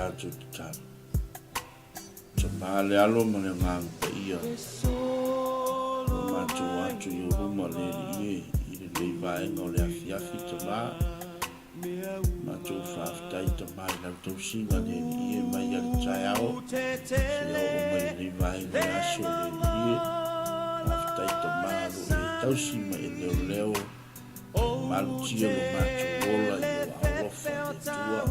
tātou te tātou. Te māle alo ma le ngāngu pa ia. O mātou atu i o ruma le ie, i le lei vaenga o le afiafi te mā. Mātou whaafitai te mai lau tau singa le ie mai ale tai ao. Se au o mai lei vaenga le aso le ie. Whaafitai te mā lo e tau sima e leo leo. Malu tia lo mātou wola i o arofa le tua.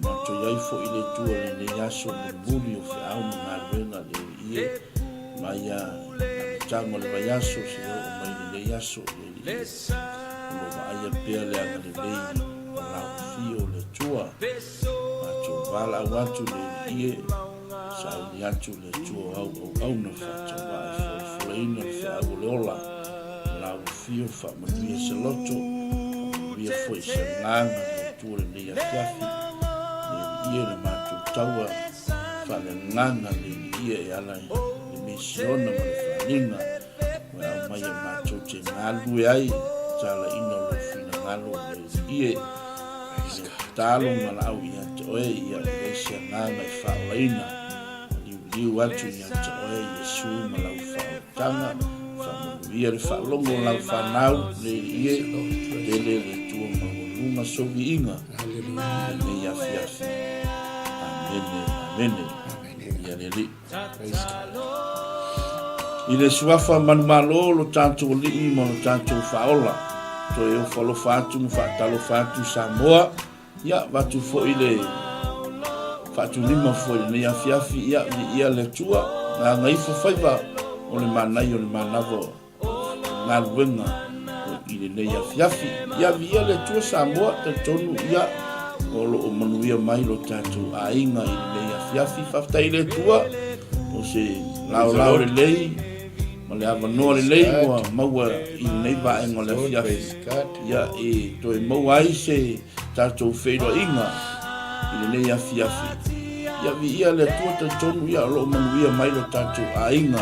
Mātou iai fo i le tua le ne aso le muli o fe au ma ngā ruenga le ie. Mai a tango le vai aso se o mai le aso le ie. Lo mai a pia le anga le lei o lau fio le tua. Mātou wala au atu le ie. Sa au ni atu le tua au na whata wai fo ina le fe au le ola. Lau fio wha manuia se loto. Ria fo i se nganga le tua le nei a fiafi. Ia le mātou taua whale nganga le ia e ala le mesiona ma le whalinga wa au mai a mātou te ngalu e ai tala ina lo whina ngalo le ia talo ma la au ia te oe ia le sia nganga i whaolaina liu atu ia te oe ia su ma lau whaotanga whamanuia le whaolongo lau whanau le ia tele le tua ma walunga sovi inga le ia fiafi. Amen. Ia le li. I le suafa manumalo lo tātou li mo lo tātou whaola. To e o whalo whātu mu whātalo whātu Samoa. Ia watu fo i le whātu lima fo i le afiafi ia le tua. Ngā ngaifo whaiva o le manai o le manavo. Ngā ruenga i le nei afiafi. Ia le tua Samoa te tonu ia. O lo manuia mai lo tātou a inga i le afiafi whaftai le tua o se lao le lei ma le awanoa le lei moa maua i nei vaenga le afiafi ia e to e maua ai se tātou whairo inga i le nei afiafi ia vi ia le tua te tonu ia lo manuia mai lo tātou a inga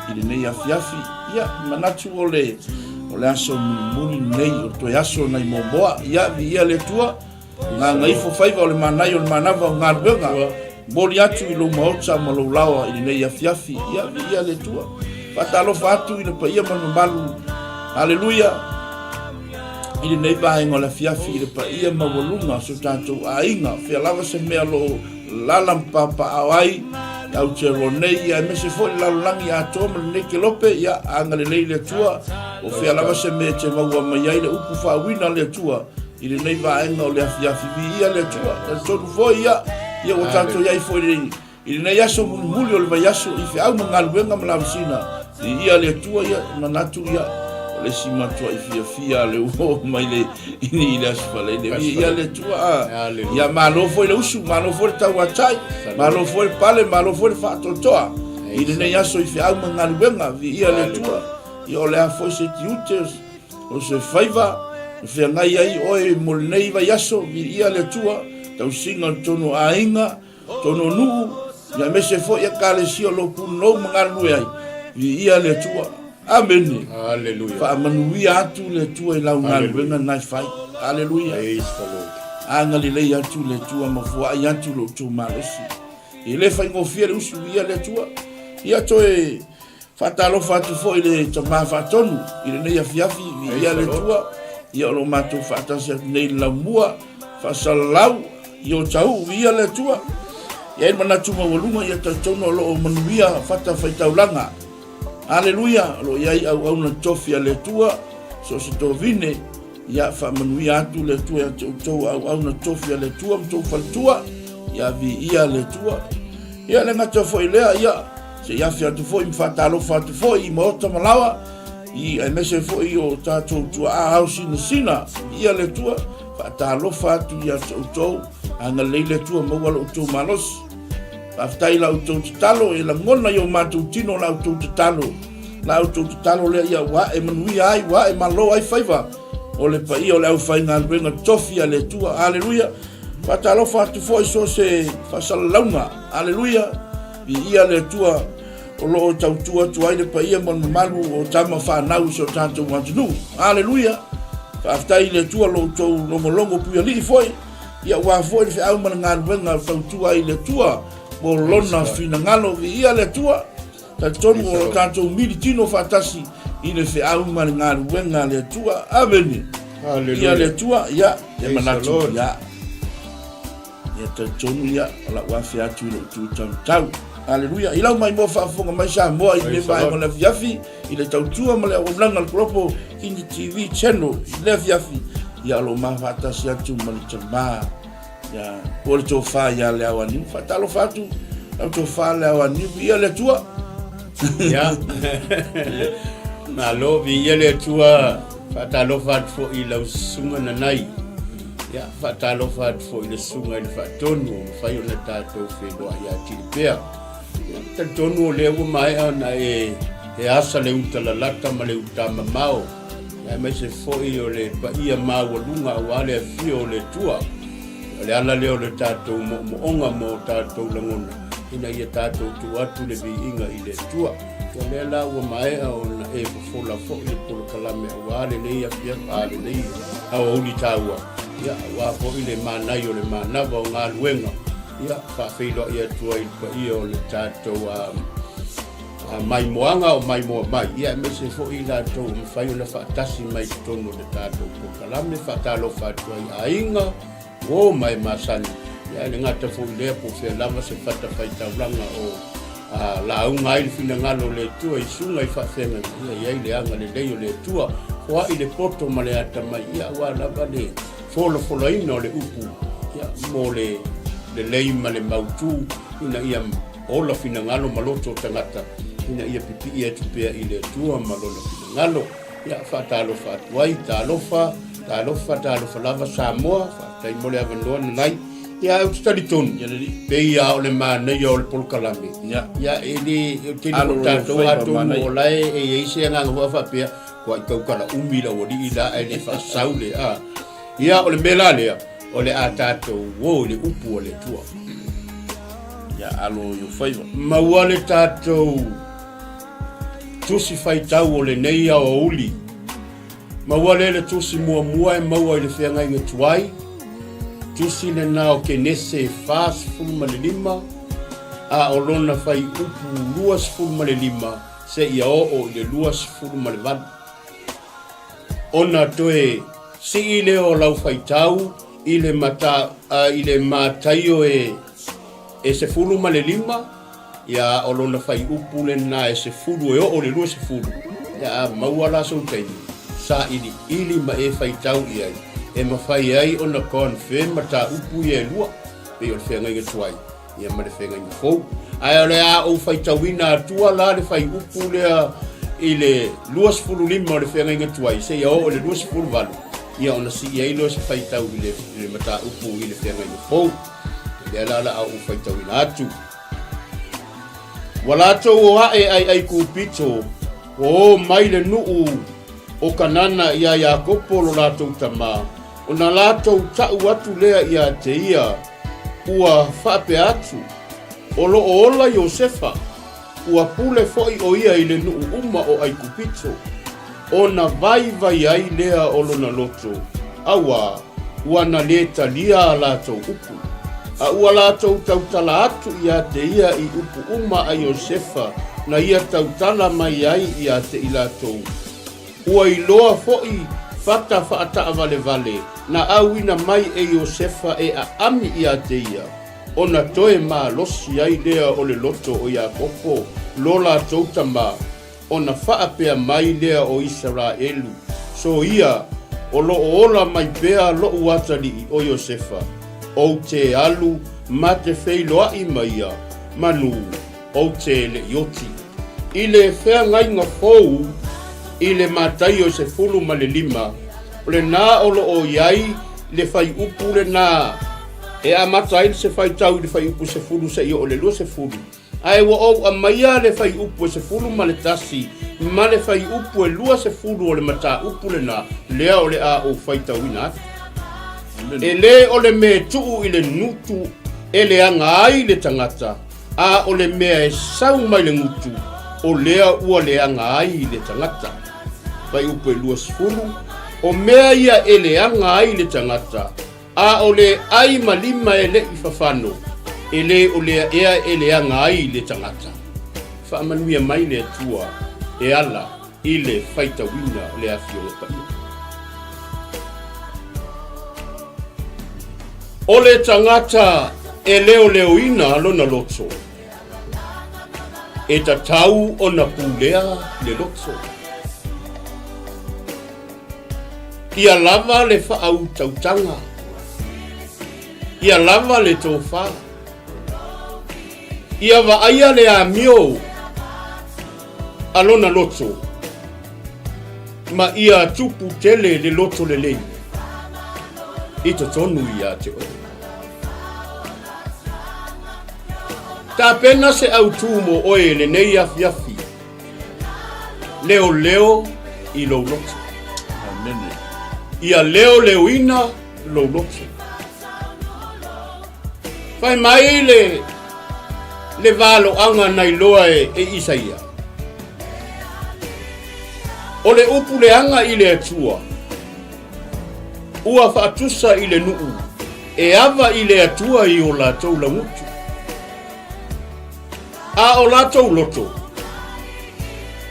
i le nei afiafi ia manatu o le aso muni nei o to e aso nei momboa ia vi ia le tua ngā ngaifo whaiva o le manai o le manava o ngā ruenga mori atu i lo maota ma lo lawa i nei afiafi ia le tua whatalo whatu i le pa ia manumalu haleluia i le nei vahenga o le afiafi i le pa ia mawalunga so tātou a inga whia lava se mea lo lalampa pa awai au te ronei ia me se fo i lalolangi a toma le neke lope ia anga le lei le tua o whia lava se mea te maua mai ai le upu whawina le tua i le nei vaenga o le afiafi ia le tua tonu fo ia o tātou iai fo i le nei aso muli o le vai aso i whi au mga luenga ma lausina ia le tua ia manatu ia o le simatua i fia le uo mai le ini i le asfale ia le tua ia malofo i le usu malofo le tau atai malofo le pale malofo le whaatotoa i le nei aso i whi au mga luenga ia le tua ia o le afo se tiute o se whaiva Fia ngai ai oe molnei vai aso ia le tua tau singa tono ainga tono nuu ia mese fo ia kale sio lo puno mangalu ai ia le tua amen haleluya fa manuia atu le tua i lau ngalu na fai haleluya praise the lord anga le atu le tua ma fo ai atu lo tu malosi i le fai ngofia le usu ia le tua ia toe fatalo fatu fo ile tama fatonu ile nei afiafi ia le tua ia lo matu fatasi nei la mua fasalau io tau ia le tua ia mana tuma walunga ia tatono lo manuia fata faitaulanga haleluya lo ia au na tofia le tua so se to vine ia fa manuia atu le tua to au na tofia le tua to faltua ia vi ia le tua ia le ngato fo ile ia se ia fia tu fo fatalo fatu fo i mota malawa i ai mese fo i o tatou tua a hausi na sina ia le tua fatalo fatu ia to anga leile tua mawala uto malos aftai la uto talo e la ngona yo matu tino la uto talo le ia wa e manui ai wa e malo ai faiva o le pai o le au fainga renga tofia le tua haleluya fatalo fatu fo so se fasalaunga haleluya ia le tua o lo tau tua tuai le pai mo malu o tama fa nau so tanto wantunu haleluya aftai le tua lo to longo puia li foi ia ua fo le au mana ngaluenga tau tua i le tua mo lona fina ngalo ia le tua ta tonu o tanto mili tino fatasi i le au mana ngaluenga le tua aveni ia le tua ia e manatu ia ta tonu ia la ua fe atu le tu tau Haleluya. Ila mai mo fa fonga mai sa mo i le vai mo le fiafi i le tautua mo le olanga le propo in TV channel i le fiafi ia lo ma fata sia tu mo le chama ya por to fa ya le awani fata lo fatu to fa le awani ia le tua ya na lo vi ia le tua fata lo fat fo i le sunga na nai ya fata lo fat fo i le sunga le fatonu fa yo na tato fe do ya tilpea ta tonu le wo mai ana e asa le utala lata ma le utama mau ya me se foi o le pa ia mau lunga wale fio le tua le ala le o le tato mo onga mo tato langona ina ia tato tu atu le vi inga i le tua le la wo mai ona e fo la fo le por kalame wale le ia pia ale le a o li tawa ya wa fo ile mana yo le mana va nga luenga ia fa feilo ia tua i pa ia o le tato mai moanga o mai mo mai ia me se fo i la to me fai ona fa tasi mai tono le tato ko kalame fa talo fa tua ainga wo mai masani ia le ngata fo le po fe lava se fata fai taulanga o la unga il fina ngalo le tua i sunga i fa fena ia le anga le leio le tua wa i le poto male ata mai ia wa la bale folo ino le upu ia mo le lei male mautu ina ia ola fina ngalo maloto tangata ina ia pipi ia tupea i le tua malolo fina ngalo ia fatalo fatwai talofa lava Samoa fatai mole avanoa nai ia utali ton pe ia ole mana ia ole polkalame ia ele tele tato ato mo lai e ise nga ngwa fa pe ko kala umila wodi ila ele fa saule ia ole melale ole atato wo le upu ole tua ya alo yo faiva ma wale tato tusi fai tau ole neia o uli ma wale le tusi mua e maua ile fia ngai ngetuai tusi le nao ke nese fas fulma le lima a olona fai upu luas fulma le lima se ia o ile luas fulma le van ona toe si ile o lau fai tau ile mata ile mataio e se fulu ma le lima ya olona fai upu le na e se fulu o le luas fulu ya maua so tai sa ili ma e fai tau ia e ma fai ai ona confirm mata upu ia lua pe o fenga i tuai ia ma le fenga i fo ai ole o fai tauina tua la le fai upu le ile luas fulu lima le fenga i tuai se ia o le luas fulu valu ia ona si ia ilo se fai tau ile mata upu ile fenga i fo le la au fai tauina atu wala to wa ai kupito o mai le nuu o kanana ia Yakopo lo latou tama ona latou tau atu lea ia te ia ua whape atu o lo ola Iosefa ua pule foi o ia i le nuu uma o ai kupito ona vai ai lea o lona loto awa ua na leta lia latou upu a ua latou tautala atu ia te ia i upu uma a Iosefa na ia tautala mai ai ia te i latou ua iloa foi fata fata vale na awina mai e Iosefa e a ami ia te ia ona toe ma losi ai lea o le loto o Yakopo lola tautama ona faa pea mai lea o Israelu so ia o lo ola mai pea lo uatali o Iosefa o te alu ma te feiloa i maia manu o te le ioti ile fea ngai nga fou ile matai o se fulu ma le lima le na o lo o iai le fai upu le na e a matai se fai tau le fai upu se fulu se o le lua se fulu ai wo o a maia le fai upu se fulu ma le tasi ma le fai upu e lua se fulu o le mata upu le na lea o le a o fai tau ina e le o le me tuu i le nutu e le anga ai le tangata a o le mea e sau mai le ngutu o lea ua le anga ai le tangata fai upu e lua se fulu o mea ia e le anga ai le tangata A ole ai malima ele I fafano. Ele ole ea ele anga ai le tangata. Whaamanuia mai le atua e ala I le whaita wina le awhio le pai. Ole tangata e leo ina lona loto. E ta tau o na pulea le loto. Ia lava le whaau tautanga. Ia lava le tofa. Ia waaia le a mio. Alona loto. Ma ia tupu tele le loto le lei. Ito tonu ia te o. Ta pena se autumo oe le nei afiafi. Leo I lo loto. Amen. Ia leo ina lo loto. Fai mai le valo anga nai loa e Isaia. O le upu le anga I le atua. Ua whaatusa I le nuu. E ava I le atua I o la tau la mutu. A o la tau loto.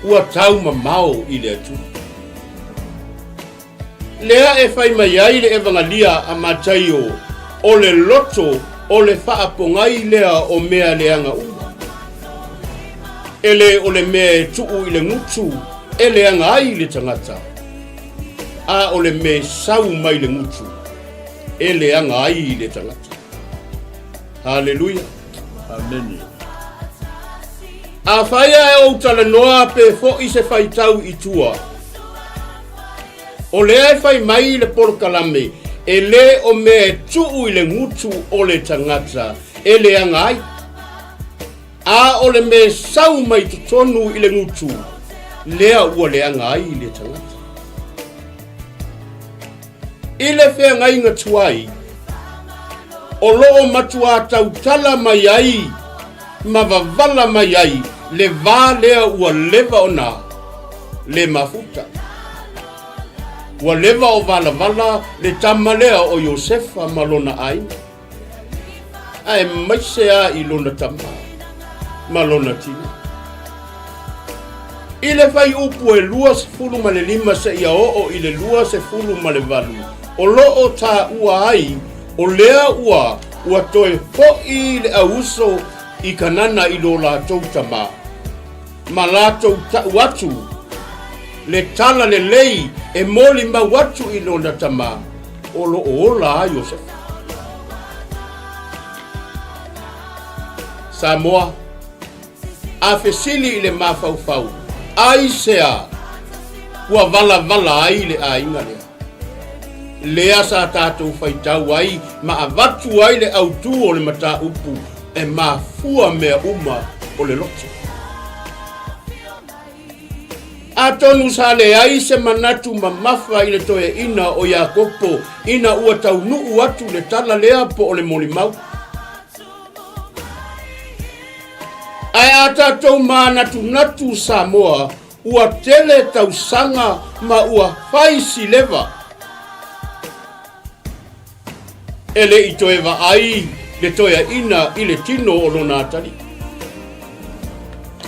Ua tau mamao I le atua. Lea e whai mai ai le evangalia a matai o le loto o le whaapongai lea o mea leanga uma. Ele o le mea e tuu I le ngutu e leanga ai le tangata. A o le mea sau mai le ngutu e leanga ai le tangata. Hallelujah. Amen. A whaia e o tala noa pe fo I se whai tau I tua. O lea e whai mai le porokalame, e le o me tuu I le ngutu o le tangata, e le angai. A o le me sau mai tutonu I le ngutu, lea ua le angai I le tangata. I le whea ngai ngatuai, o loo matua tautala mai ai, mavavala mai ai, le vā lea ua leva ona, le mafuta. Ua leva o vala le tama lea o Iosefa malona ai. Ai maisea I lona tama, malona tina. I le whai upu e lua se fulu ma le lima se ia o I le lua se fulu ma le valu. O loo tā ua ai, o lea ua toe hoi le auso I kanana I lo la tau tama. Ma la tau tau atu. Le tala le lei e moli ma watu I lona tama o lo ola a Iosef. Samoa a fesili I le mafau ai sea ua vala ai le a inga lea. Lea sa tātou whaitau ai ma a watu ai le autu o le mata upu e ma fua mea uma o le loto. A tonu sa le ai se manatu mamafa I le toe ina o Iakopo ina ua tau nuu atu le tala lea po o le molimau. Ai a tātou natu Samoa ua tele tau sanga ma ua whaisi leva. Ele I toe wa ai le toe ina I le tino o lona atari.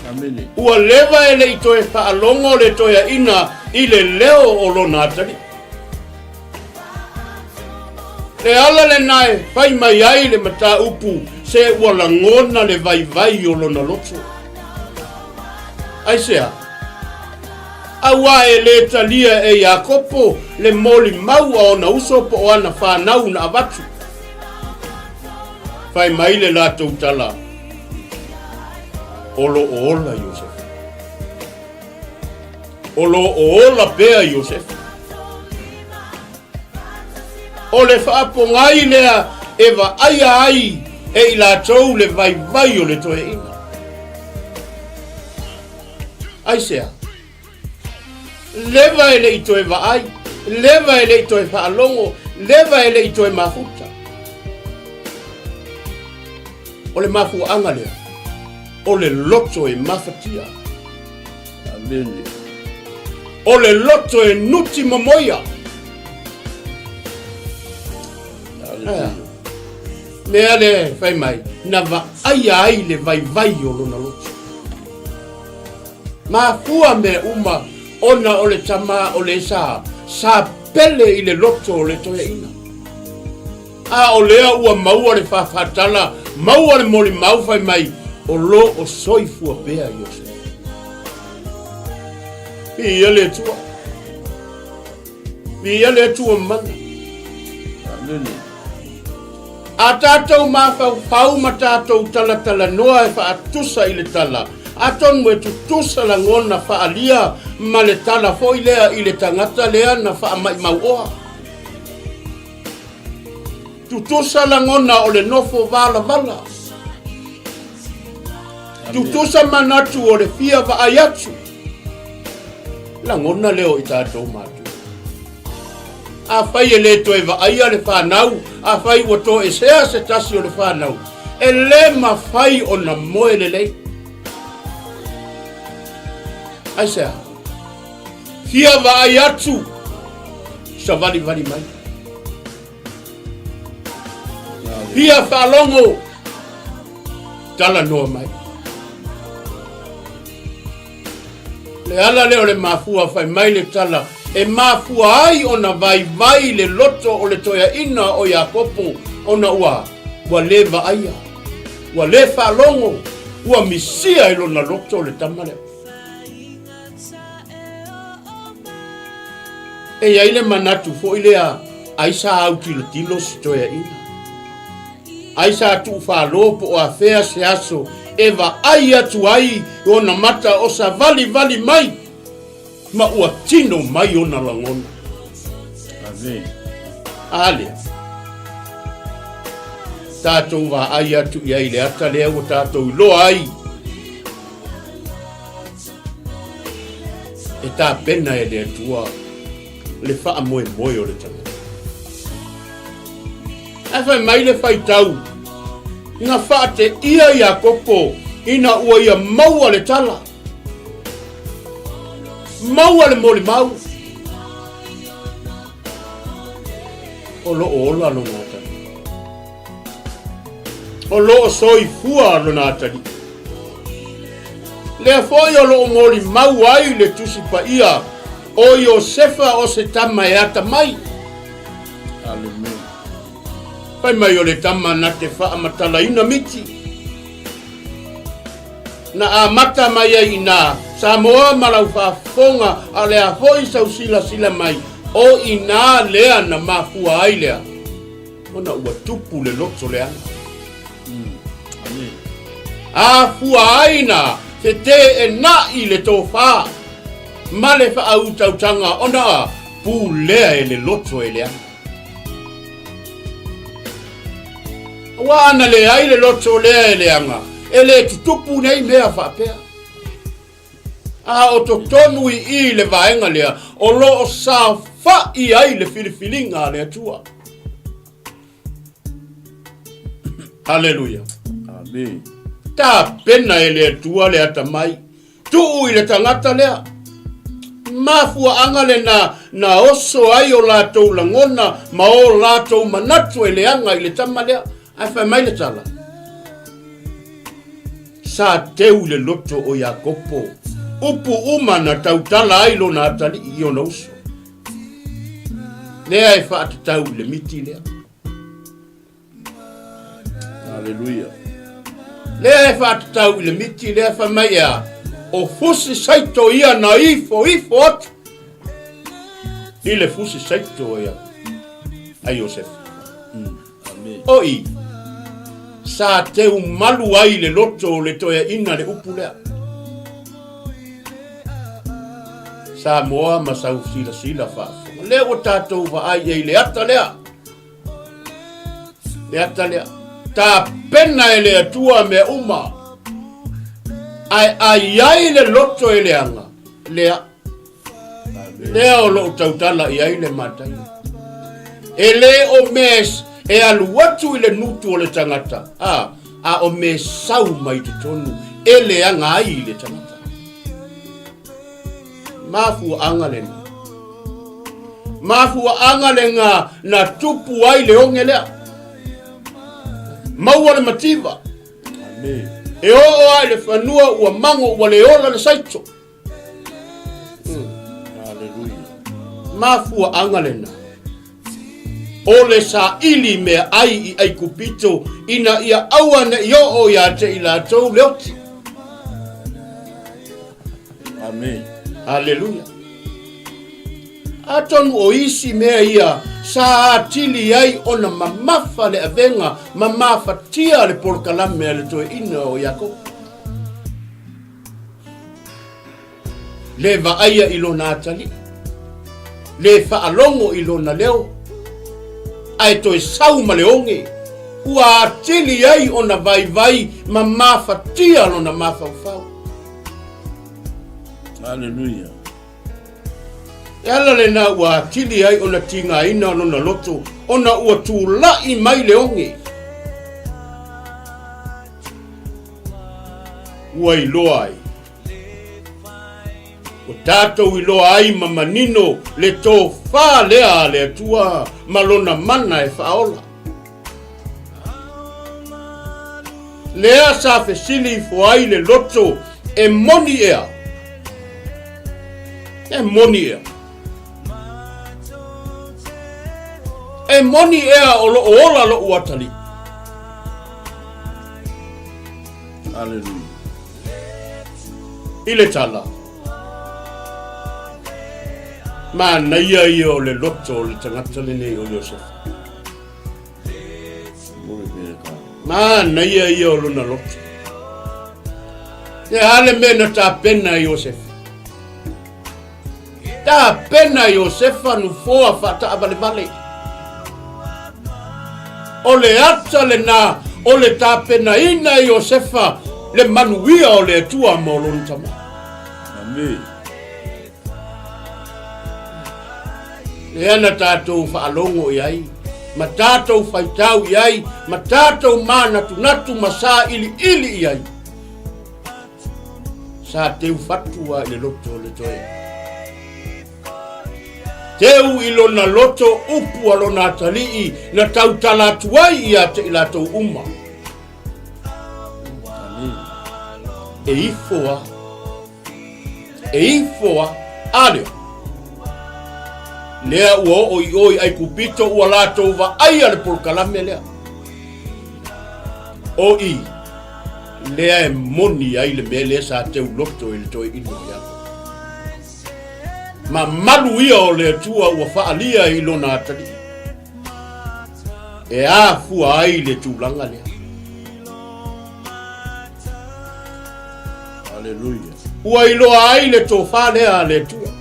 Amen. Ua leva ele I toe whaalongo le toia ina I le leo o lona atari. Le ala le nae whai mai ai le mata upu se ua langona le vai o lona loto. Ai sea. Awa e le talia e Iakopo le moli mau o na uso po o ana whanau na avatu. Whai mai le latou tala. Olo o ola Iosef. Olo o ola pea Iosef. O le whaapongai lea e wa ai e I latou le vai o le toe ina. Ai sea. Leva ele I toe wa ai. Leva ele I toe whaalongo. Leva ele I toe mafuta. O le mafu anga lea. O le loto e mafatia. Amen. O le loto e nuti mamoia. Mea le fai mai, na va ai le vai o lona loto. Ma fua me uma, ona o le tama o le sa pele i le loto o le toia ina. A o lea ua maua le whawhatala, maua le mori mau fai mai, o lo o soifua bea i o se. Ia le tua. Ia le tua mana. A tātou mawhau ma tātou tala noa e whaatusa i le tala. A tonu e tutusa la ngona whaalia ma le tala foi lea i le tangata lea na whaamai mauoa. Tutusa la ngona o le nofo vala. Tutusa manatu o le fia va ayatu. La ngona leo i tātou matu. A fai e le toe va aia le whanau, a fai wa to e sea se tasi o le whanau. E le ma fai o na moe le lei. Ai sea. Fia va ayatu. Sa vali mai. Fia whalongo. Tala noa mai. Le ala leo le mafua fai mai le tala. E mafua ai o na vai le loto o le toia ina o Iakopo o na ua le va aia. Ua le whalongo. Ua misia ilo na loto o le tamale. E iaile manatu fo ilea aisa au tilo si toia ina. Aisa atu whalopo o a fea se aso. Eva aia tu ai o na mata o sa vali mai. Ma ua tino mai o na langona. Amen. Alea. Tātou wa aia tu iai le ata lea o tātou loa ai. E tā pena e lea tua le wha moe o le tanga. E whai mai le whai tau. Nga wha te ia Iakopo ina ua ia maua le tala. Maua le moli mau. O lo ola lo natali. O lo soi fua lo natali. Le foi o lo moli mau ai le tusi pa ia. O Iosefa o se tama e ata mai. Amen. Pai mai o le tama na te wha amatala ina miti. Na a mata mai ai ina. Samoa malau whafonga a lea hoi sau sila mai. O ina lea na mafua ai lea. Ona ua tupu le loto lea. Amen. A fua aina te te e na i le tō wha. Male wha au tautanga ona pu lea e le loto e lea. Wana le ai le loto lea e leanga. E le tutupu nei mea whapea. A o to tonu i le vaenga lea. O lo o sa wha i ai le filifilinga lea tua. Hallelujah. Amen. Ta pena e lea tua lea tamai. Tu i le tangata lea. Mafua angale na oso ai o lātou langona. Ma o lātou manatu e leanga i le tama lea. Ai whai mai le tala. Sa teu le loto o Iakopo. Upu uma na tautala ai lo na atali i o nauso. Lea e whaatatau le miti lea. Hallelujah. Lea e whaatatau le miti lea whai mai ea. O fusi saito ia na ifo atu. I le fusi saito ia. Ai Iosef. Amen. Oi. Sa teu malu ai le loto le toia ina le upu lea. Sa moa ma sau sila whaafo. Le o tātou wa ai e le ata lea. Le ata lea. Tā pena e lea tua me uma. Ai le loto e leanga. Lea. Lea o lo tautala i ai le matai. E le o mes e alu watu i le nutu o le tangata. A o me sau mai te tonu. E leanga ai i le tangata. Mafu angale nga na tupu ai le onge lea. maua le mativa. Amen. E o ai le whanua ua mango ua le ola le saito. Hallelujah. Mafua angalena. O le sa ili mea ai I ai kupito ina ia aua na io o ia te ila tau leoti. Amen. Hallelujah. Atonu o isi mea ia sa atili ai ona mamafa le avenga mamafa tia le porkalame le toe ina o Yakob. Le vaaya ilona atali. Le faalongo ilona leo. Ai toe sau maleonge. Ua atili ai ona vai mamafa tia lona mafau. Hallelujah. Yala le na ua tili ai ona tinga ina ona loto ona ua tūlai mai leonge. Ua iloa ai. O tātou iloa ai mamanino le tō whā lea le atua malona mana e whaola. Lea sa fesili fo ai le loto e moni ea. E moni ea. E moni ea o lo ola lo uatali. Hallelujah. Ile tala. Ma na ia o le loto le tangata le nei o Yosef. Ma na ia o luna loto. E hale mena ta pena Yosef. Ta pena Yosefa nu foa fata abale. Ole ata le na ole ta pena ina Yosefa le manuia o le tua molon tama. Amen. Le ana tātou whaalongo iai, ma tātou whaitau iai, ma tātou mana tunatu masa ili iai. Sa teu fatua le loto le toe. Teu ilona loto upu alona talii na tau talatuai ia te ilatou uma. Amen. E ifoa, aleo. Lea ua oi ai kupito ua latou va ai ale porkalame lea. Oi, lea e moni ai le mele sa teu loto i le toi ino iako. Ma malu ia o le tua ua whaalia i lona atali. E a fua ai le tūlanga lea. Hallelujah. Ua iloa ai le tō whalea le tua.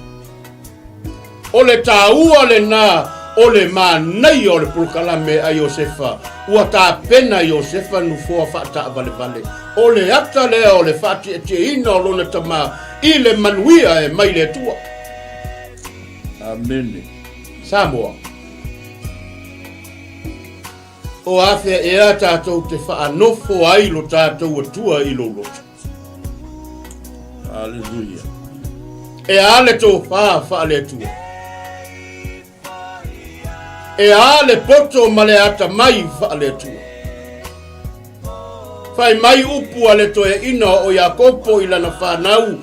O le tāua le nā, o le mānei o le pulkalame a Yosefa. Ua tā pena Yosefa nu fua whata vale. O le ata lea o le whati e te ina o lona tama i le manuia e mai le tua. Amen. Samoa. O awhia e a tātou te whaanofo ai lo tātou atua i lo loto. Hallelujah. E a le tō wha le atua. E a le poto ma le ata mai wha le atua. Whai mai upu a le toe ina o Iakopo i lana whanau.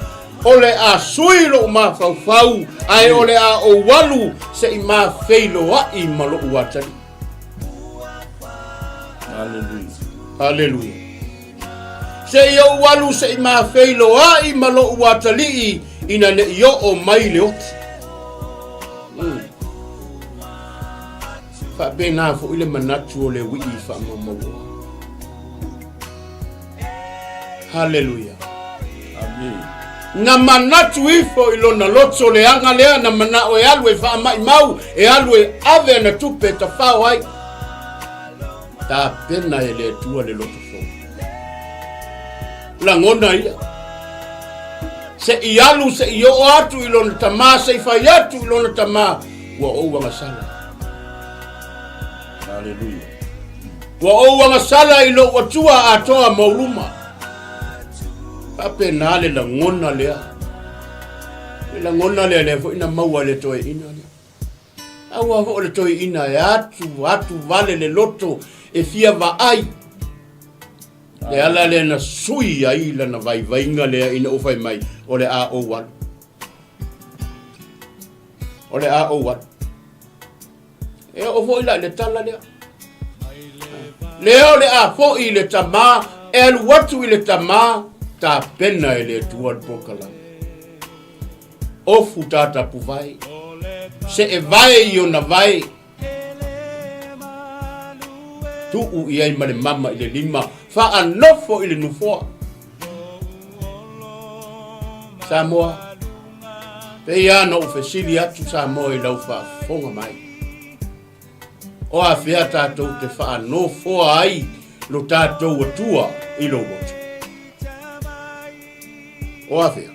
O le a suilo ma fau ai o le a o walu se i ma feilo a i malo uatari. Hallelujah. Hallelujah. Se i o walu se i ma feilo a i malo uatari ina ne i o mai le oti. Fa bena fo ile manatu o le wi fa mamaua. Hallelujah. Amen. Na manatu ifo ilona loto le anga lea na mana o e alwe fa mai mau e alwe ave na tupe ta fa wai ta pena ele tua le loto fo la ngona ia se ialu se io atu ilona tama se fa yatu ilona tama wa o wa masala. Hallelujah. Wa o wa masala ilo watua atoa mauluma. Pape nale la ngona lea. La ngona lea le fo ina maua le toe ina lea. Awa fo le toe ina e atu vale le loto e fia va ai. Le ala le na sui ai la na vai inga le ina o fai mai o le a o wan. O le a o wan. E o foi la le tala le. Leo le a fo i le tama e alu watu i le tama ta pena e le tuan pokala. O futata puvai. Se e vai i o na vai. Tu u i ai male mama i le lima. Fa anofo i le nufoa. Samoa. Pe ia no ufesili atu Samoa i lau fa fonga mai. O a fea tātou te wha no foa ai lo tātou atua i lo watu. O a fea.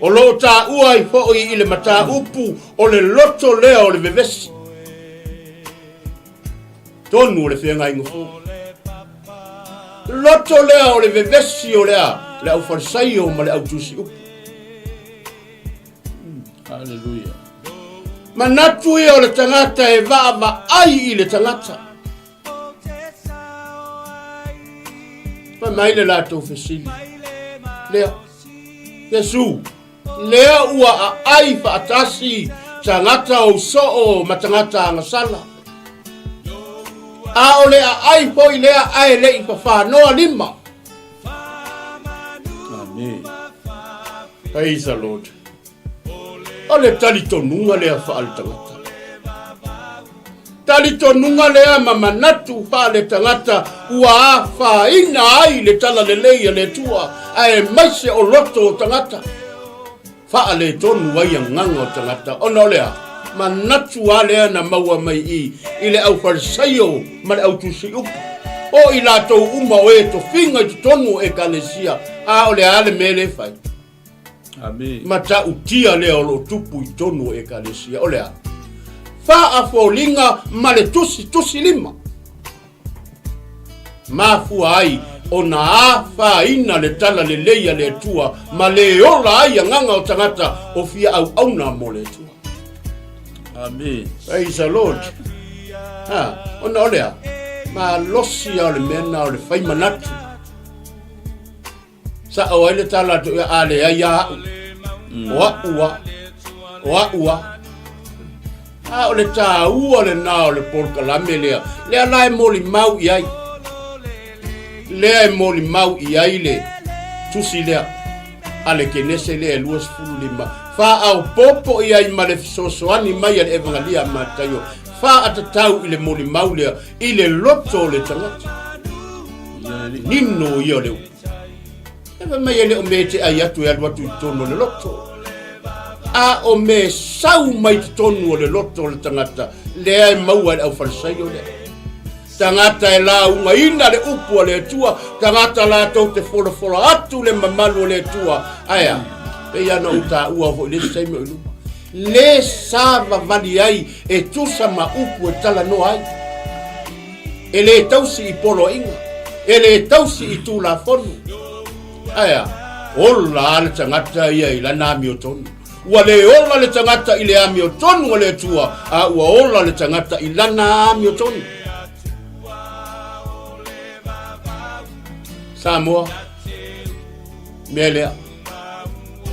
O lo tā ua i fōi i le mata upu o le loto lea o le vevesi. Tonu o le fea ngai ngofo. Loto lea o le vevesi o lea le au farisai o ma le au tusi upu. Hallelujah. Manatu ia o le tangata e vaa ai i le tangata. Pa mai le lato fesili. Lea. Yesu. Lea ua a ai fa atasi tangata o soo ma tangata angasala. A o lea ai poi lea ai le i pa noa lima. Amen. Praise the Lord. O le talitonunga lea wha ale tangata. Talitonunga lea mamanatu wha ale tangata ua a wha ina ai le tala le leia le tua a e maise o loto o tangata. Wha ale tonu wai a nganga o tangata. Ono lea, manatu a lea na maua mai i le au farisaio ma le au tusi upu. O i lato uma o e to finga i tonu e kalesia a o le ale mele fai. Amen. Mata utia leo lo tupu i tonu e kalesia. Olea. Fa a fōlinga ma le tusi lima. Mafua ai o na a fa ina le tala le leia le tua ma le ola ai a nganga o tangata o fia au auna mo le tua. Amen. Praise the Lord. Ona olea. Ma losi au le mena au le fai manatu. Sa o ele tala to ale ya wa a ole ta u ole na ole porka la melea le ala moli mau i ai le moli mau i ai le tusi le ale ke nese le luas fulima fa au popo i ai male soso ani mai ale evangelia matayo fa atatau ile moli mau le ile loto le tangata nino i ole eva mai ele o mete ai atu e alwatu i tono le loto. A o me sau mai te tonu o le loto le tangata. Le ai maua au farisai o le. Tangata e la unga ina le upu o le tua. Tangata la tau te fora atu le mamalu o le tua. Aya, pe iana uta ua ho le saime o lupa. Le sava vali ai e tusa ma upu e tala no ai. E le tausi i polo inga. E le tausi i tu la fonu. Aya, ola le tangata ia i lana ami o tonu. Ua le ola le tangata i le ami o tonu o le tua. A ua ola le tangata i lana ami o tonu. Samoa, mea lea.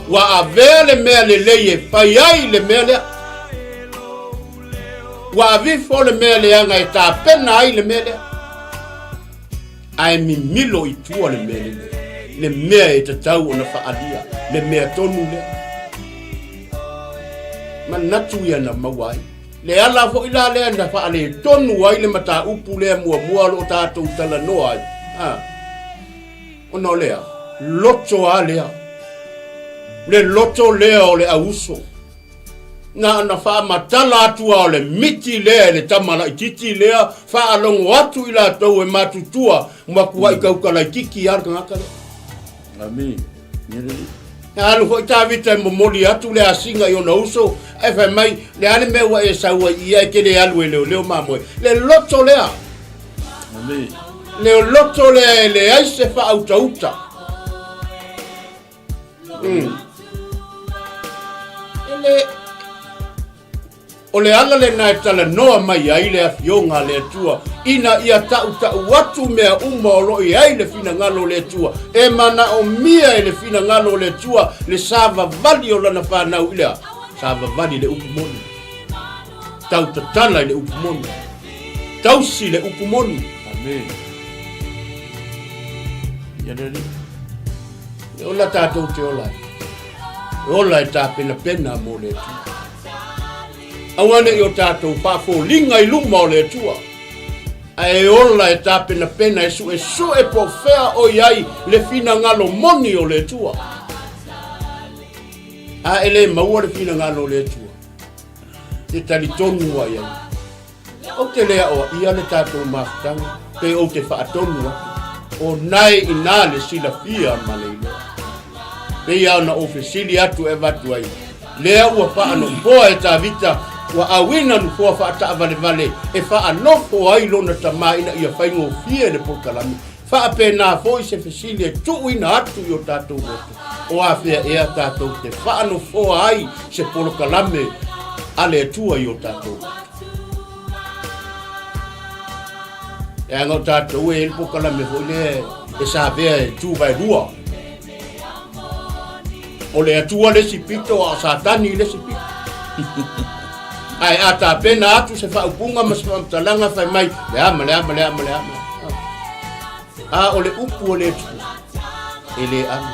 Ua a vele mea le leie, pai ai le mea lea. Ua a vifo le mea lea ngai ta pena ai le mea lea. Ai mi milo i tua le mea lea. Le mea e te tau o na whaalia, le mea tonu lea. Manatu ia na mawai. Le ala fo ila lea na whaale tonu ai le mata upu lea mua lo tātou tala no ai. Ono lea, loto a lea. Le loto lea o le auso. Na wha matala atua o le miti lea le tamala i titi lea. Wha alongo atu ila tau e matutua. Mwakua i kaukala i kiki arka ngaka lea. Amen. Alu hoi tāwita e momoli atu le asinga i ona uso. E whai mai, le ale mewa e saua i ai ke le alu e leo mamoe. Le loto lea. Amen. Le loto lea e le aise wha auta uta. o le ala le na tala noa mai ai le afionga le tua ina ia tau watu mea umolo i ai le fina ngalo le tua e mana o mia le fina ngalo le tua le sava vali o lana whanau ilea sava vali le upumoni tau tatala le upumoni tau si le upumoni amen ya neri e ola tātou te ola ola e tā pena mo le tua awane i o tātou whaafolinga i luma o le tua. Ai ola e tā pena e su e profea o iai le fina ngalo moni o le tua. A ele maua le fina ngalo le tua. Te tali tonu wa iai. O te lea o ia le tātou maftanga. Te o te whaatonu o nai i nā le sila fia ma le iloa. Pe iau na ofesili atu e vatu ai. Lea ua whaano poa e tā vita wa awina nu fo fa ta vale e fa no fo ai lona tama ina ia faingo fie le pokalami fa pena fo se fesilia tu ina atu yo tatu o a fe e tatu te fa no fo ai se pokalami ale tua yo tatu e no tatu e pokalami fo le e sa ve tu vai rua o le tua le sipito a satani le sipito ai ata pena atu se fa upunga mas talanga fai mai le ama a ole upu ole tu ele am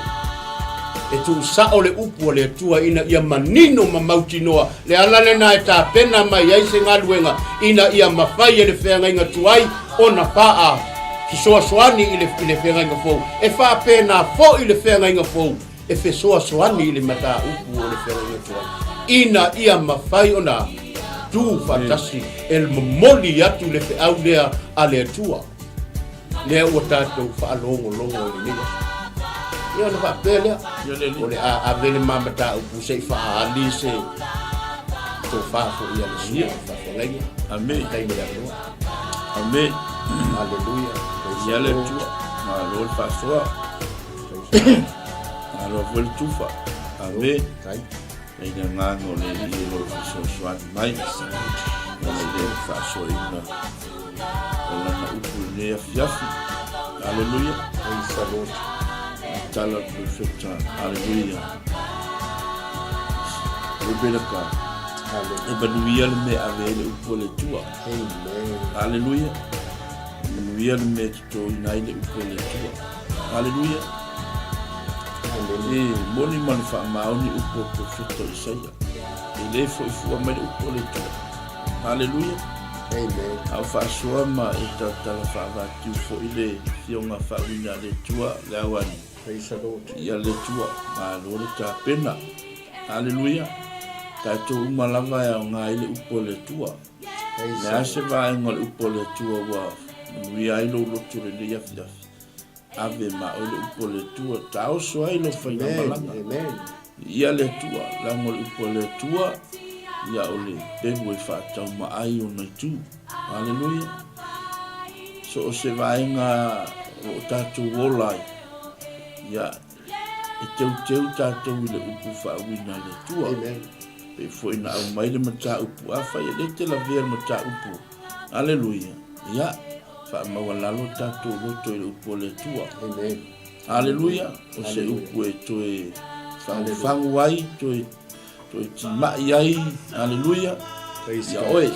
e tu sa ole upu ole tu ina ia manino mamautinoa le alale na eta pena mai ai se ngaluenga ina ia mafai ele fenga inga tuai ona faa ki soani ile fenga inga fo e fa pena fo ile fenga inga fo e fe soani ile mata upu ole fenga inga tuai ina ia mafai ona tu fantasi el momoli atu le fe au lea ale tua lea ua tātou whaalongo le nila ia na whapelea o le a vele mamata upu sei whaali se tō whafo ia le sua whawhengaia amen taime le aloa amen aleluia ia le tua ma lo le whasoa ma lo vole tufa amen ai na ngano le i lo so mai le fasoina ona na upu le afiafi aleluia ai salot tala perfecta aleluia rebelaka e banuia le me avele upu le tua amen aleluia banuia le me to inai le upu le tua aleluia moni mani fa mauni upo profeto Isaia ele foi mai upo le tua aleluia amen au fa soa ma eta tala fa va tu fo ile fionga fa wina le tua lawani praise the Lord ia le tua ma lo le ta pena aleluia ta tu malava ya nga ile upo le tua na se va ngol upo le tua wa wi ai lo tu le ya fia ave ma o le upo le tua tau so ai lo fa malanga amen ia le tua la ngol upo le tua ia ole pebu e fa tau ma ai ona tu aleluia so se vai nga o tatu wolai ia e teu tatu le upu fa wina le tua amen pe foi na au mai le mata upu afa ia le te la ver mata upu aleluia ia fa ma wala lo tatu lo to le upu le tua amen aleluia o se upu e to e fa wai to ti ma ai aleluia praise ya oi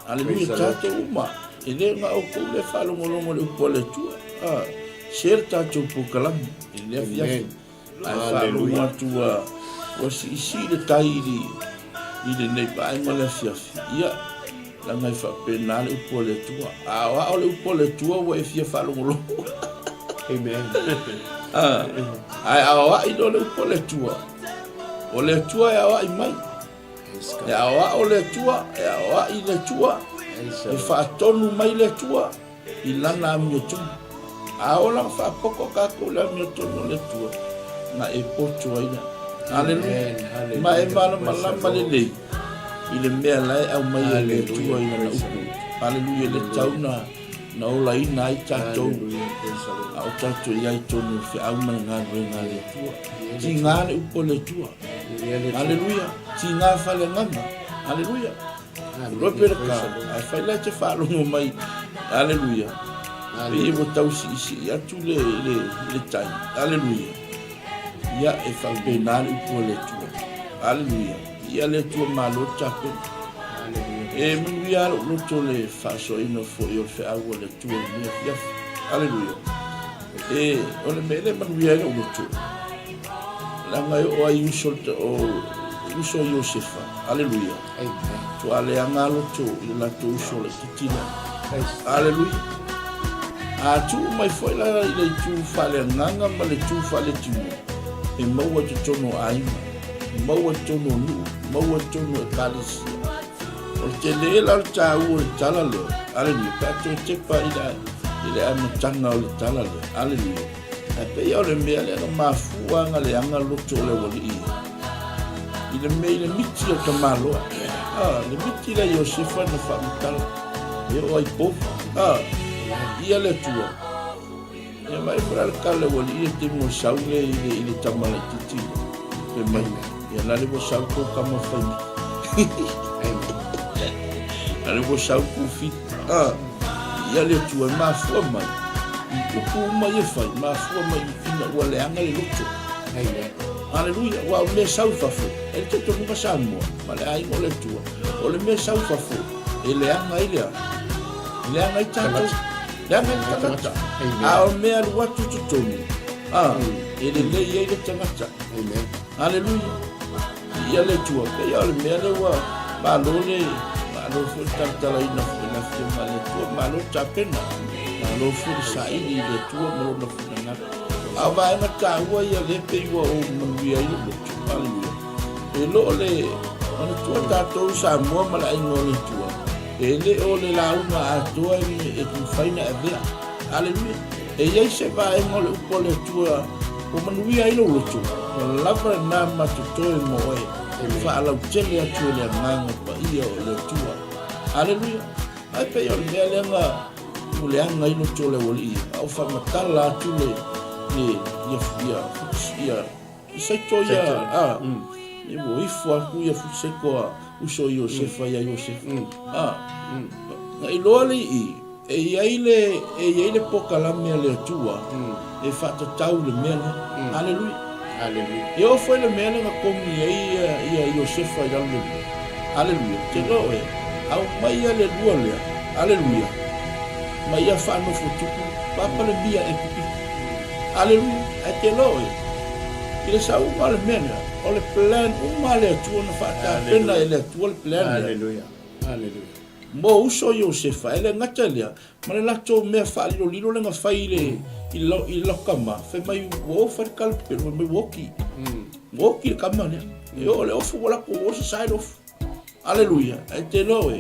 aleluia tatu uma ele nga o ko le falo ngolongo le upu le tua share tatu pu kalam ele afia aleluia tua o si le tairi ile nei pa ai mala fia ia la ngai fa penale upu le tua a o le upu le tua o e fia falo ngolongo amen ai a i do le upu le tua o le tua ya wa mai ya wa o le tua ya wa i le tua e fa tonu mai le tua i lana mi tu a o la fa poko ka ko la mi tu le tua na e pocho ai aleluia ma e mala malama le le i le mea lai au mai le tua i na upu aleluia le tauna na ola i nai tatou a o tatou i ai tonu fi au mai ngā le tua ti ngā le upo le tua aleluia ti ngā fale ngana aleluia lo pera ka ai fai la te fa lo mai aleluia e mo tau si atu le tai aleluia ia e fa penal po le tu aleluia ia le tu malo tape e muia lo to le fa so ino fo io fe ago le tu ia aleluia e ole mele muia lo tu la mai o ai uso uso Josefa aleluia tu ale angalo tu la tu uso le titina aleluia a tu mai foi la le tu fale nganga ma le tu fale tu e maua te tono aima maua tono nu maua tono kalisi o te le la ta u tala le aleluia ka te pa ila ama tanga o tala le aleluia e pe yo le me le ma fua nga le anga lo to le woli ile me le miti o tamalo le miti la Josefa na fa mutala e o ai po ia le tua e mai para el cale woli e te mo saule ile tamala titi e mai e la le mo sau ko kama fai ale mo sau ku fit ia le tua ma fua mai ku mai e fai ma fua mai fina wale anga le luto aleluia wa me sau fa fu e te to mo samo ma le ai mo le tua o le me sau fa fu e le anga ile le anga tanto tangata a me al watu tutoni ele le ye tangata amen haleluya ia le tua pe ia le me le wa ba lo fu tantala ina fu ma le tua ma lo tapena ma lo fu sai le tua ma lo fu na a va na ta wa ia le pe wa o mu ia le haleluya e lo le ona tua ta to sa mo ma la ingo le tua ele ole la una atua e tu faina e vea aleluia e ia se va e ngole upole tua o manuia ilo lotu o lava na matuto e moe e fa ala utele atu le manga pa ia o le tua aleluia ai pe yo le lenga muleanga ilo tole woli au fa matala atu le ia se toia e wo ifo aku ia fu seko uso Josefa ya Josefa e lole e ile pokala me le tua e fata tau le mele aleluia eu foi le mele na komi ia Josefa ya le aleluia te lo e au mai le lua le aleluia mai ia fa no futuku papa le bia e pipi aleluia e te lo e ile sa u mal mele o le plan le tua na fata pena ele tua le plan aleluia mo uso Josefa ele ngatelia ma le lato me fa lilo le nga fai le i lo kama fe mai wo fa kal pero me woki kama ne yo le ofu wala ko o side of aleluia e te lo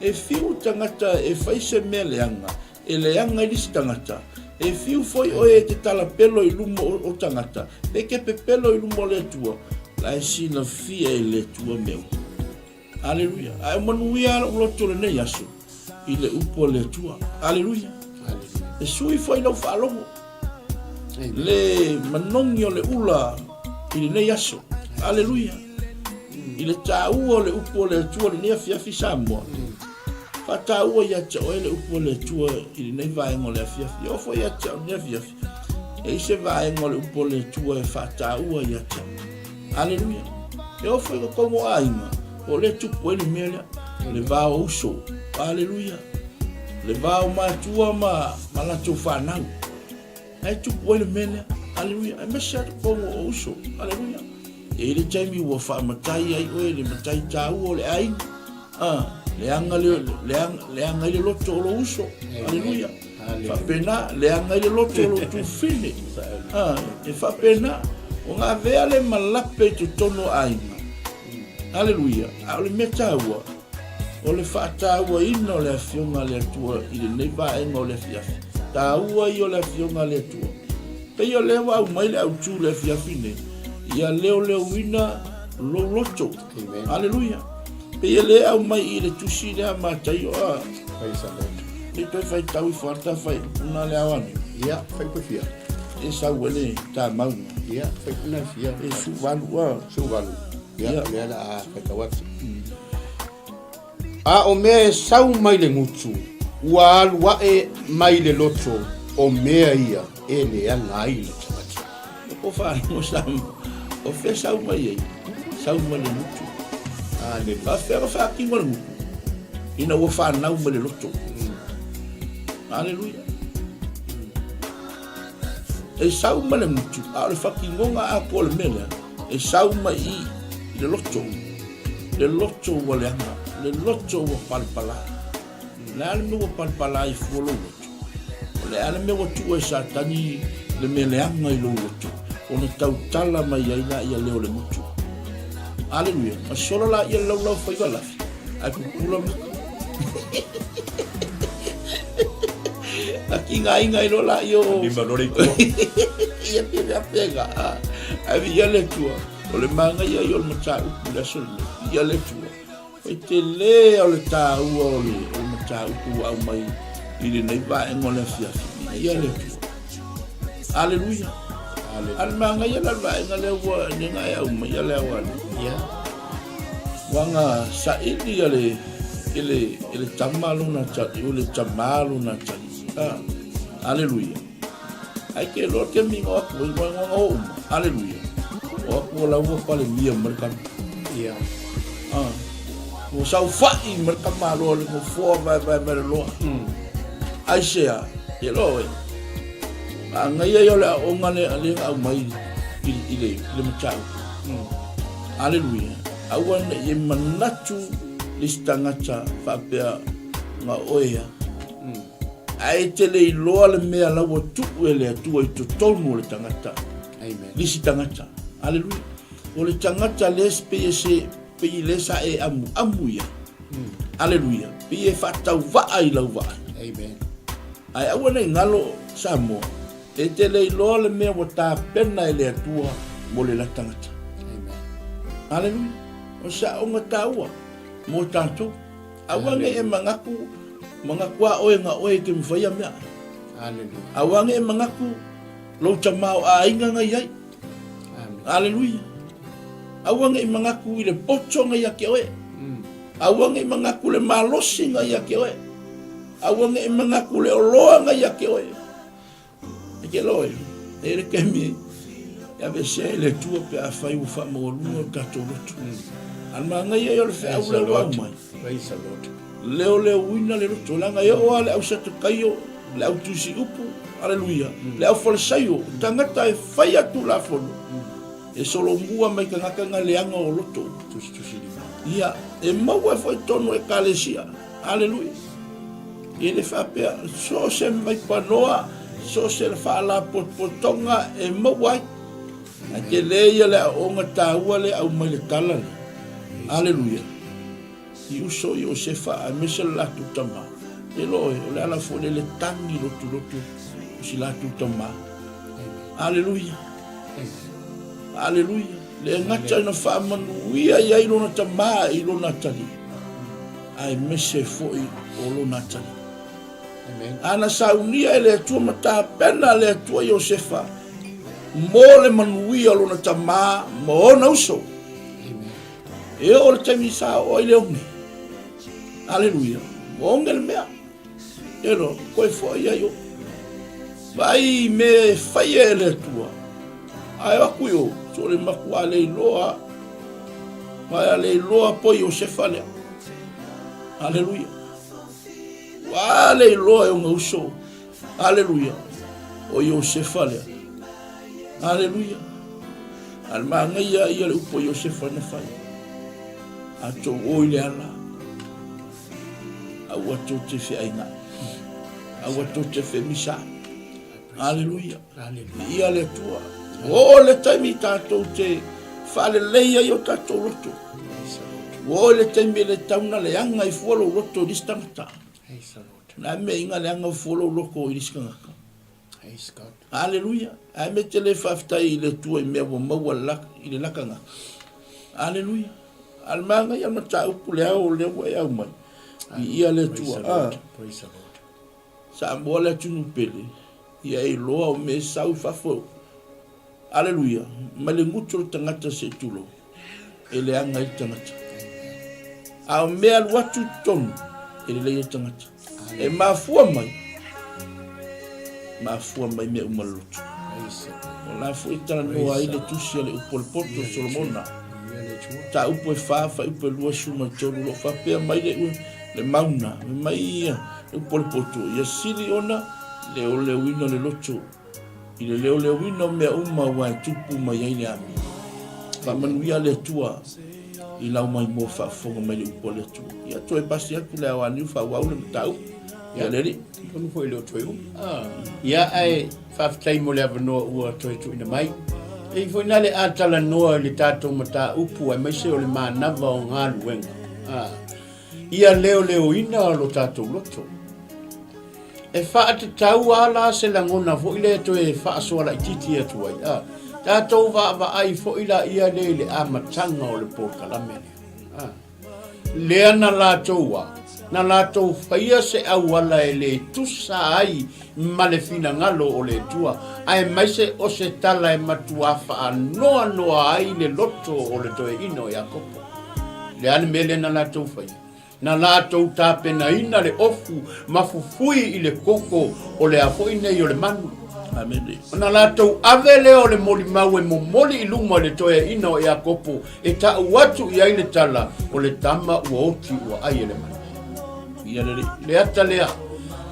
e fiu tangata e fai se me le anga ele anga i tangata e fiu foi o e te tala pelo i lumo o tangata e ke pe pelo i lumo le tua la si na fia e le tua meu aleluia ai manuia lo tole ne yaso ile upo le tua aleluia e sui foi no falo le manongio le ula ile ne yaso aleluia ile tau le upo le tua ne fia fisamo fata o ya cha ele upo le tua ile ne vai ngole fia fia foi ya cha ne fia e se vai ngole upo le tua fata o ya cha aleluia eu foi como aima o le tupu ele mele le va uso aleluia le va matua ma la tufana ai tupu ele mele aleluia e mesha como uso aleluia ele jaimi wo fa matai ai o ele matai tau le ai le anga le loto lo uso aleluia fa pena le anga le loto lo tu fine e fa pena o nga vele malape tu tono ai aleluia ole metaua ole fataua ino le afionga le tua ile neva engo le fiafi taua io le afionga le tua pe io le wa mai le autu le fiafine ia leo wina lo loto aleluia pe ia le au mai ile tusi le matai o le to fai tau forta fai una le awani ia fai po fia e sa wele ta mau ia fai una fia e su valu ya le la ka A o mea e sau mai le ngutu. Ua alua e mai le loto o mea ia e le anga i le tangata. O wha mo sam. O fe sau mai ei. Sau mai le ngutu. Ale Fa fe fa ki mo le ngutu. Ina o wha nau mai le loto. Aleluia. E sau mai le ngutu. A le whakingonga a ko le mele. E sau mai i le loto. Le loto wa le anga. Le loto wa palpala. Le ale me wa palpala i fuolo loto. Le ale me wa tua sa tani le mele anga i lo loto. O na tau tala mai ai na ia leo le mutu. Aleluia. Ma solo la ia lau fai wala. Ai kukula ma. Aki ngai lo la io. Ni malore ko. Ia pia pega. Ai ia le tua. O le manga ia yo le mata upu le sol. Ia le tua. Oi te le o le ta ua o le mata upu au mai. Ile nei va engole fia. Ia le tua. Aleluia. Al manga ia la va engole ua ni ngai au mai ia le ua. Ya. Wanga sa ili ele tamalu na chati, ele tamalu na chati. Aleluia. Ai ke lo ke mi ngo ko ngo. Aleluia. O ko la ua pale mia mereka. Ya. O sau fai mereka malo le ko fo vai lo. Ai sea, ye lo e. Ngai yo la o ngale ale au mai ile machau. Aleluia. Awan ye manatu listangata fapea nga oia. Ai tele loa le mea la wo tu ele tu i to tonu le tangata. Amen. Lisi tangata. Aleluia. O le tangata les pese pe lesa e amuia. Aleluia. Pe e fatau va ai lau va. Amen. Ai awan ngalo samo. E tele loa le mea wo ta pena ele tua mo le la tangata. Amen. Aleluia. O sa o ngataua mo tanto awange e mangaku oe nga oe ke mfaya mea. Hallelujah. Awange e mangaku lo chamao a inga nga yai. Hallelujah. Awange e mangaku ile pocho nga yake oe. Awange e mangaku le malosi nga yake oe. Awange e mangaku le oloa nga yake oe. Eke loe. Ere kemi ya bese le tua pe a fai u fa mo lu tato rotu. Almanga ye yo le fa u le wa mai. Praise the Lord. Leo wina le rotu langa ye o ale au sa kayo le au tusi upu. Hallelujah. Le au fol sayo tangata e fai atu la folo. E solo mua mai ka ngaka le anga o loto. Tusi Ia e maua foi tono e kalesia. Hallelujah. E le fa pe so se mai panoa so se le fa la potonga e maua. Ake leia le o ngata ua le au mai le tala. Hallelujah. I uso Iosefa a mesel la tutama. Eloe, o le ala fo le tangi lotu si la tutama. Hallelujah. Hallelujah. Le ngata na fa manuia ia ilo na tama ilo na tali. Ai mese foi o lo na tali. Amen. Ana saunia ele tua mata pena le tua Iosefa. Mo le manuia lo na tama mo na uso. E o le temi sa o ile ongi. Hallelujah. O ngel mea. Ero, koe fo ia yo. Vai me fai ele tua. Ai aku yo, so le maku ale iloa. Vai ale iloa po Iosefa lea. Hallelujah. Wale iloa yo ngauso. Hallelujah. O Iosefa lea. Hallelujah. Alma ngai ia le upo Iosefa na fai. Ato oile ala. Awa to te fe aina. Awa to te fe misa. Hallelujah. Ia le tua. O le taimi tato te fale leia yo tato roto. O le taimi le tauna le anga I fuolo roto distangta. Na me inga le anga fuolo loko I diskangaka. Hallelujah. Ai me te le faftai le tua I mea maua lak I le lakanga. Hallelujah. Almanga ia mata upu le au le wa ia mai. Ia le tua. Praise the Lord. Sa mo le tunu pele. Ia I loa o me sau fafo. Hallelujah. Ma le ngutu tangata se tulo. E le anga I tangata. a mea watu tonu ele le tangata e mafua mai me umalotu la fuita no ai le tusi le upolpoto Solomona ta upo fa upo lua shuma tolu lo fa pe mai le mauna mai upolpoto ya sili ona le ole wino le loto ile le ole wino me uma wa tupu mai ile ami fa manuia le tua ila mai mo fa fonga mai upolotu ya to e pasi aku le awani fa wa le tau ya le Kung foi lo toi. Ya ai fa tai mo le no o toi tu ina mai. E foi na le atala no le tato mata upu ai mai se o le mana va o ngalu wenga. Ia leo ina lo tato loto. E fa ate tau ala se la ngona fo ile to e fa so la titi atu ai. Tato va ai fo ila ia le amatanga o le porkalame. Leana la toa. Na lato faia se awala ele tusa ai malefina ngalo o le tua ai mai se o se tala e matua fa noa ai le loto o le toe ino ya kopo le ane mele na lato faia na lato tape na ina le ofu mafufui i le koko o le afo ine i o le manu amene na lato avele o le moli maue mo moli i luma le toe ino ya kopo e ta watu i ai le tala o le tama ua oti ua ai ele manu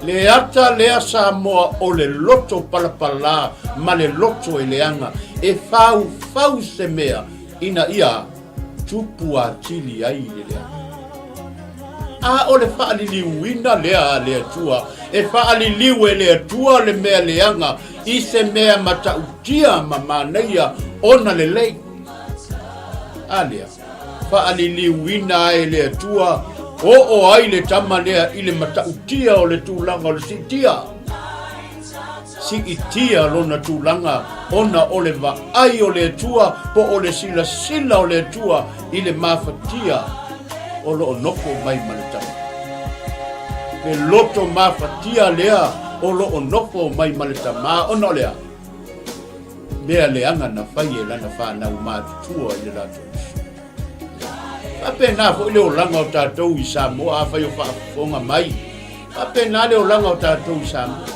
le ata lea sa moa o le loto palapala ma le loto e leanga e fau se mea ina ia tupu a tili ai le leanga o le whaaliliuina lea tua e whaaliliu lea tua le mea leanga i se mea matautia ma maneia ona le lei lea whaaliliuina e lea tua o ai le tama lea i le matautia o le tūlanga o le si'itia lona tūlanga ona o le vaai o le tua po o le sila o le tua i le mafatia o lo noko mai ma le tama le loto mafatia lea o lo noko mai ma le tama ona o lea mea leanga na whai e lana whanau mātutua i le lato ape na fo le olanga o tatou i Samoa a fai o whaafonga mai. Ape na le olanga o tatou i Samoa.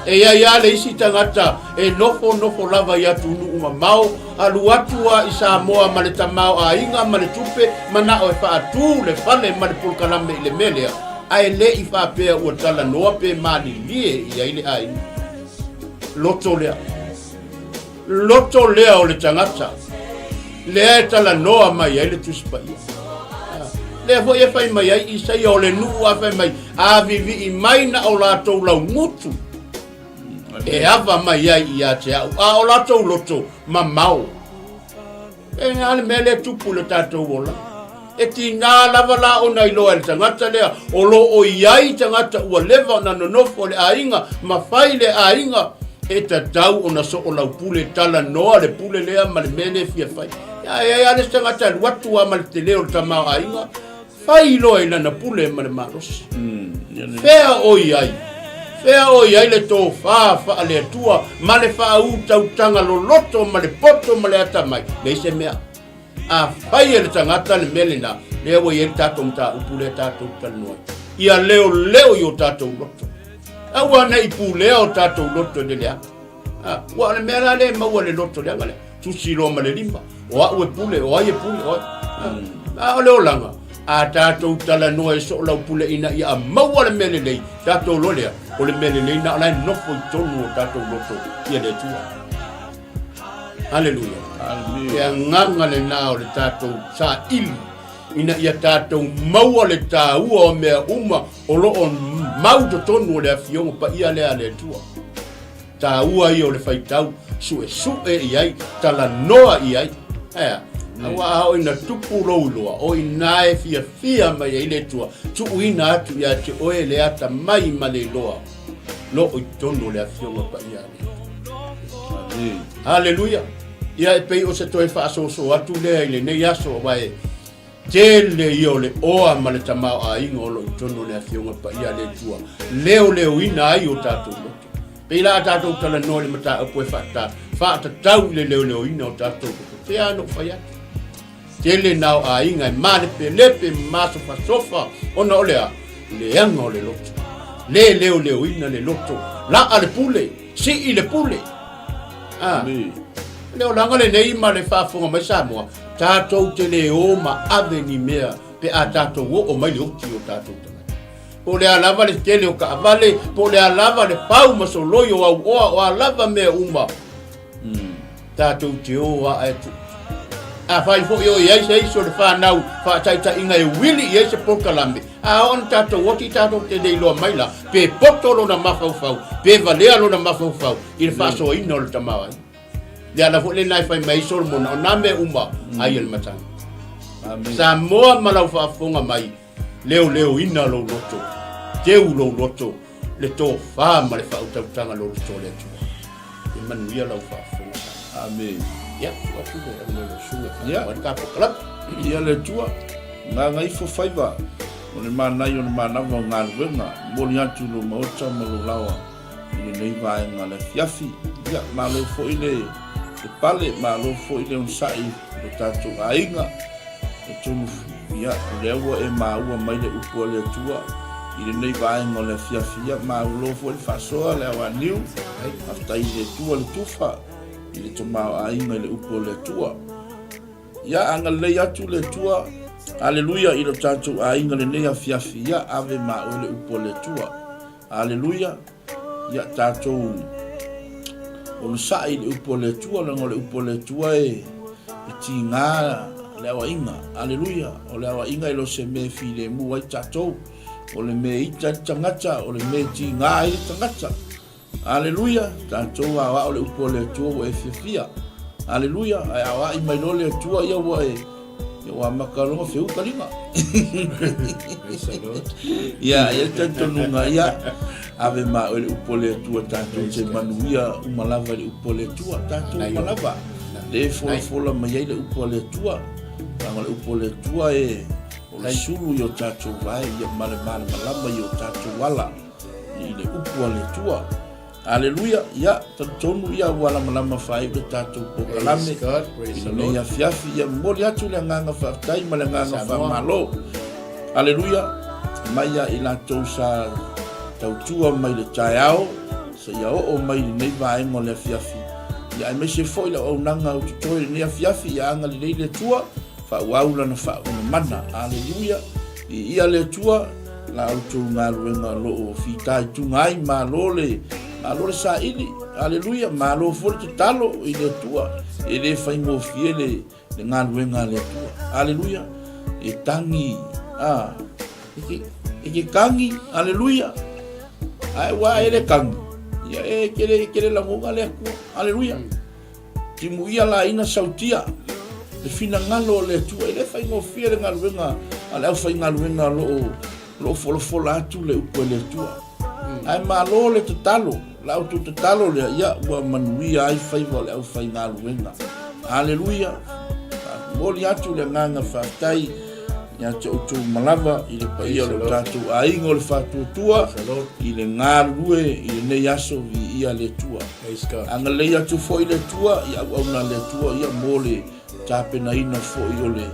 E ia le isi tangata e nofo lava i atu uma mau alu atua i Samoa ma le tamau a inga ma le tupe ma na o e whaatu le whale ma le pulkalame i le melea. Ai le i whaapea ua tala noa pe mani lie i aile ai. Loto lea o le tangata. Le tala noa mai ai le tuspa ia. Le fo e fai mai ai i sai o le nuu a fai mai a vivi i mai na o latou lau mutu. E ava mai ai i a te au. A o latou loto ma mau. E ngā le mele tupu le tātou ola. E ti ngā lava la o nei loa le tangata lea. O lo o iai tangata ua leva na nonofo le ainga ma fai le ainga. E ta tau o na so o lau pule tala noa le pule lea ma le mele fia fai. Ya le tangata watu a ma le te leo le tamau ainga. Fai loa ina na pule ma le maros. Fea o iai. Fea o iai le tō wha le tua ma le wha au tautanga lo loto ma le poto ma le atamai. Le ise mea. A fai e le tangata le mele na. Lea wa i tatou mta upule tatou tala noa. Ia leo i o tatou loto. Awa na ipu lea o tatou loto de lea. Wa le mea le maua le loto lea ngale. Tusi lo ma le limba. O au e pule, o ai e pule, o ai. O leo langa. A tatou tala noa e so lau pule ina ia a maua le mele lei. Tatou lo lea. O le mele lei na alai nofo i tonu o tatou loto. Ia le tua. Hallelujah. Ia nganga le na o le tatou sa ili. Ina ia tatou maua le tā ua o mea uma o lo on mau to tonu o le afiongo pa ia lea le tua. Tā ua i o le whaitau sue iai, tala noa iai. Awa hao ina tupu louloa, o ina e fia mai e le tua, tu ina atu ia te oe le ata mai ma le loa. Lo o tonu o le afiongo pa ia le. Hallelujah. Ia e pei o se toe whaasoso atu lea ile nei aso wae. Tele io le oa ma le tamau a ingo lo tono le afionga pa ia le tua. Leo ina ai o tatou loto. Pela tatou tala no le mata apu e whata. Whata tau le leo ina o tatou loto. Te ano whaiatu. tele nao ainga male pelepe maso fasofa ona olea le anga o le loto le leo ina le loto la ale pule si ile pule leo langa le nei ma le fafonga mai Samoa tatou te le o ma aveni mea pe a tatou o mai le uti o tatou po le alava le tele o ka avale po le alava le pau ma so loyo o alava mea uma tatou te o a etu a fai fo yo ia se iso le fa nau fa taita inga e wili ia se pokalambe a on tatou woti tatou te le lo mai la pe potolo na mafau pe valea lo na mafau il fa so ino le tamawa ya la fo le nai fai mai so mo na me uma ai el matang Samoa malau fa fonga mai leo ina lo loto teu lo loto le to fa ma le fa utanga lo loto le tu e manuia lo fa fonga amen ya watu le lo suga ya wa ka po klap ia le tua nga ngai fo faiva o le mana yo le mana va nga wenga mo li atu lo mo cha mo lo lawa ni nei vai nga le fiafi ya ma lo fo ile e pale ma lo fo ile un sai lo tatu ainga e tunu ya le wo e ma ua mai le upo le tua ile nei vai nga le fiafi ya ma lo fo le faso le wa niu afta ile tua le tufa ile toma ainga le upo le tua ya anga le atu le tua Aleluia ilo tatu ainga le nea fiafi ya ave ma ole upo le tua. Aleluia ya tatu o sa ile upo le tua le ngole upo le tua e tinga le wa inga. Aleluia o le wa inga ilo se me file mu wa tatu o le me ita tangata o le me tinga ile tangata. Aleluia tatu wa ole upo le tua e fifia. Aleluia wa i mai le tua ya wa e wa makalonga feu kalinga ya tanto nunga ya ave ma o upole tua tanto se manuia umalava le upole tua tanto umalava le fola mai le upole tua tanga le upole tua e o sulu yo tanto vai ya male malama yo tanto wala ni le upole tua. Aleluia ya tonu ya wala malama fai le tatu pokalame ni ya fiafi ya moli atu le nganga fa tai malanga fa malo. Aleluia maya ila tosa tautua mai le taiao se ya o mai nei vai ngole fiafi ya me se foi la o nanga o toi ni fiafi ya anga le tua fa waula na fa mana. Aleluia ia le tua la auto ngaluenga lo fitai tu ngai malole alore sa ili. Aleluia malo forte talo ile tua ile fai mo fiele le ngaluenga le tua. Aleluia e tangi iki kangi. Aleluia ai wa ele kangi ya e kele la mo le ku. Aleluia timuia la ina sautia le fina ngalo le tua ile fai mo fiele ngaluenga ale fai ngaluenga lo fola tu le upo le tua ai malo le talo la auto talo le ya wa manuia ai fai vole au fai ngaluenga. Aleluia moli atu le nganga fatai ya tu malava ile paia le tatu ai ngol fatu tua ile ngalue ile ne yaso vi ia le tua anga le ya tu foi le tua ya una le tua ya mole tape na ina foi ole.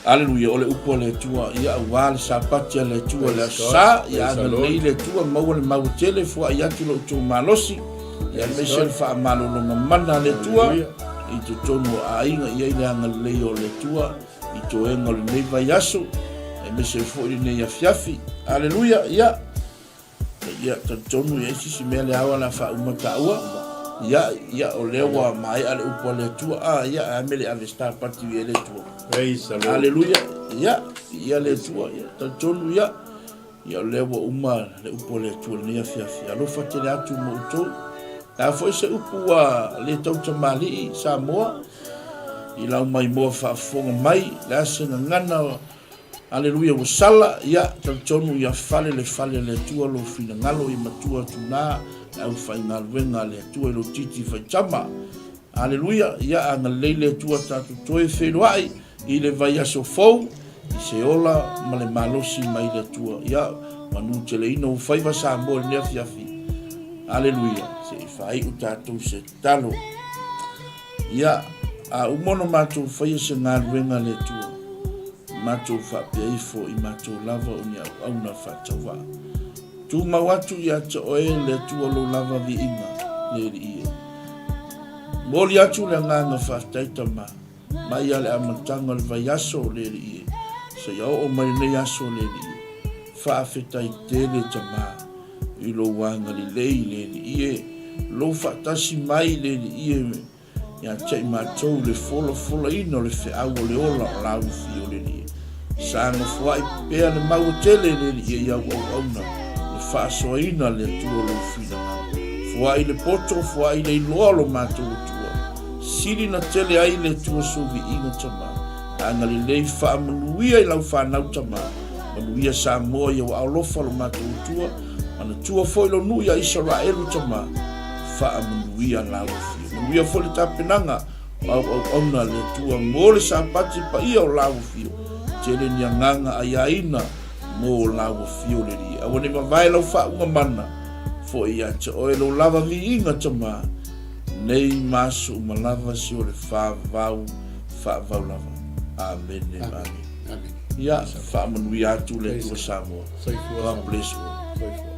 Aleluia ole upo le tua ia wal sapati le tua le sa ya le tua mau le mau tele fo ia tu lo tu malosi ya mesel fa malo lo mana le tua i tu tono ainga ia ile anga le ole tua i to enga le neva yaso e mesel fo ile ya fiafi. Aleluia ya ta tono ya si mele awala fa umata ua ya olewa mai ale upo le tua ya amele ale star party le tua. Praise the Lord. Aleluia ya le tua ya tonu ya lewa uma le upo le tua le fiafi alo fatele atu mo to ta foi se upu le tau tamali Samoa i lau mai mo fa fonga mai la sena ngana. Aleluia wo sala ya tonu ya fale le tua lo fina ngalo i matua tuna au fai ngalwenga le tua lo titi fa chama. Aleluia ya angalele tua tatu toe feloai ile vai aso fou i se ola male malosi mai le tua ya manu tele ino fai va sa mo le fiafi. Aleluia se fai utatu se talo ya a umono matou faia se galuega le tua matou faapea ifo i matou lava uni auna faatauā tumau atu ia te oe le tua lo lava viiga le ii moli atu le agaga faataita ma ia le amataga le vaiaso le ii sa ia oo mai lenei aso le ii faafetai tele tamā i lou agalilei le ii lou faatasi mai le ii ia taʻi matou le folafolaina o le feʻau o le ola o laufi o le ii sa agafoaʻi pea le mauatele le ii ia auauauna le faasoaina le atua lou finagaga foaʻi le poto foaʻi le iloa o lo matou atua sili na tele ai le atua soviʻiga tamā agalilei faamanuia i lau fanau tamā manuia Samoa ia ua aolofa lo matou atua mana tua foʻi lo nui a Isaraelu tamā faamanuia lauafio manuia foʻi le tapenaga auauauna le atua mo le sapati paia o lauafio tele niagaga aiaina mo lauafio le lia aua nei mavae lau faauga mana foʻi ia te oe lou lava viiga tamā nei masuu malava si o le faavau lava amene amen ia faamanuia atu le atua Samoa. God bless you.